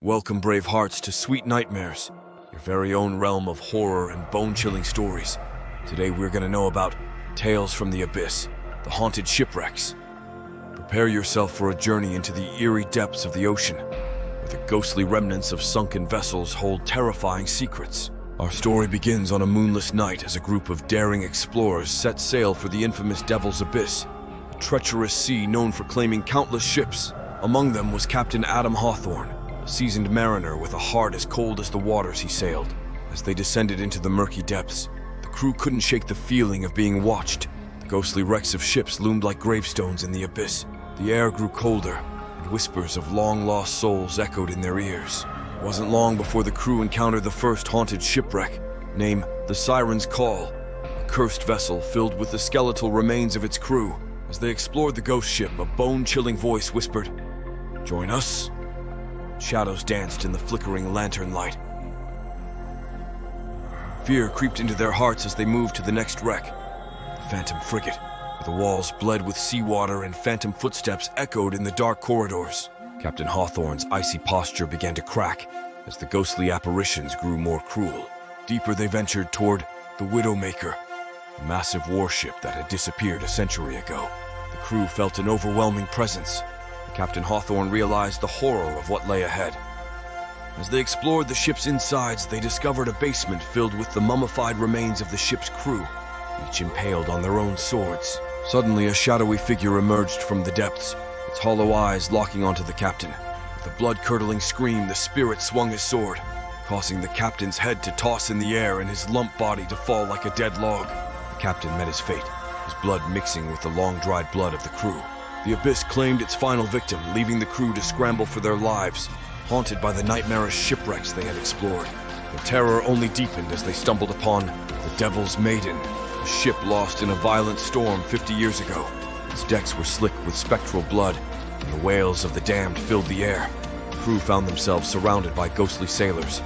Welcome, brave hearts, to Sweet Nightmares, your very own realm of horror and bone-chilling stories. Today we're going to know about Tales from the Abyss, the haunted shipwrecks. Prepare yourself for a journey into the eerie depths of the ocean, where the ghostly remnants of sunken vessels hold terrifying secrets. Our story begins on a moonless night as a group of daring explorers set sail for the infamous Devil's Abyss, a treacherous sea known for claiming countless ships. Among them was Captain Adam Hawthorne, a seasoned mariner with a heart as cold as the waters he sailed. As they descended into the murky depths, the crew couldn't shake the feeling of being watched. The ghostly wrecks of ships loomed like gravestones in the abyss. The air grew colder, and whispers of long-lost souls echoed in their ears. It wasn't long before the crew encountered the first haunted shipwreck, named the Siren's Call, a cursed vessel filled with the skeletal remains of its crew. As they explored the ghost ship, a bone-chilling voice whispered, "Join us." Shadows danced in the flickering lantern light. Fear creeped into their hearts as they moved to the next wreck, the Phantom Frigate, where the walls bled with seawater and phantom footsteps echoed in the dark corridors. Captain Hawthorne's icy posture began to crack as the ghostly apparitions grew more cruel. Deeper they ventured toward the Widowmaker, a massive warship that had disappeared a century ago. The crew felt an overwhelming presence. Captain Hawthorne realized the horror of what lay ahead. As they explored the ship's insides, they discovered a basement filled with the mummified remains of the ship's crew, each impaled on their own swords. Suddenly, a shadowy figure emerged from the depths, its hollow eyes locking onto the captain. With a blood-curdling scream, the spirit swung his sword, causing the captain's head to toss in the air and his lump body to fall like a dead log. The captain met his fate, his blood mixing with the long-dried blood of the crew. The abyss claimed its final victim, leaving the crew to scramble for their lives, haunted by the nightmarish shipwrecks they had explored. Their terror only deepened as they stumbled upon the Devil's Maiden, a ship lost in a violent storm 50 years ago. Its decks were slick with spectral blood, and the wails of the damned filled the air. The crew found themselves surrounded by ghostly sailors,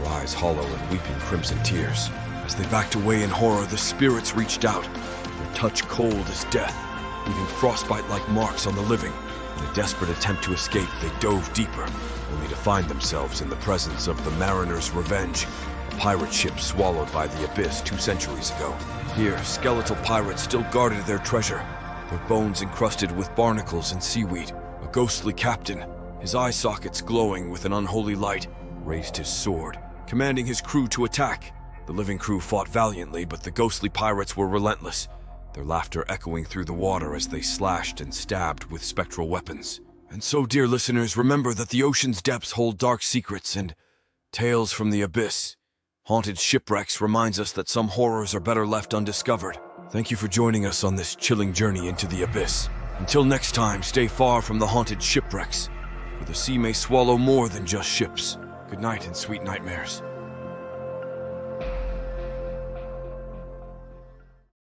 their eyes hollow and weeping crimson tears. As they backed away in horror, the spirits reached out, their touch cold as death, leaving frostbite-like marks on the living. In a desperate attempt to escape, they dove deeper, only to find themselves in the presence of the Mariner's Revenge, a pirate ship swallowed by the abyss 2 centuries ago. Here, skeletal pirates still guarded their treasure, their bones encrusted with barnacles and seaweed. A ghostly captain, his eye sockets glowing with an unholy light, raised his sword, commanding his crew to attack. The living crew fought valiantly, but the ghostly pirates were relentless, their laughter echoing through the water as they slashed and stabbed with spectral weapons. And so, dear listeners, remember that the ocean's depths hold dark secrets and tales from the abyss. Haunted Shipwrecks reminds us that some horrors are better left undiscovered. Thank you for joining us on this chilling journey into the abyss. Until next time, stay far from the haunted shipwrecks, for the sea may swallow more than just ships. Good night and sweet nightmares.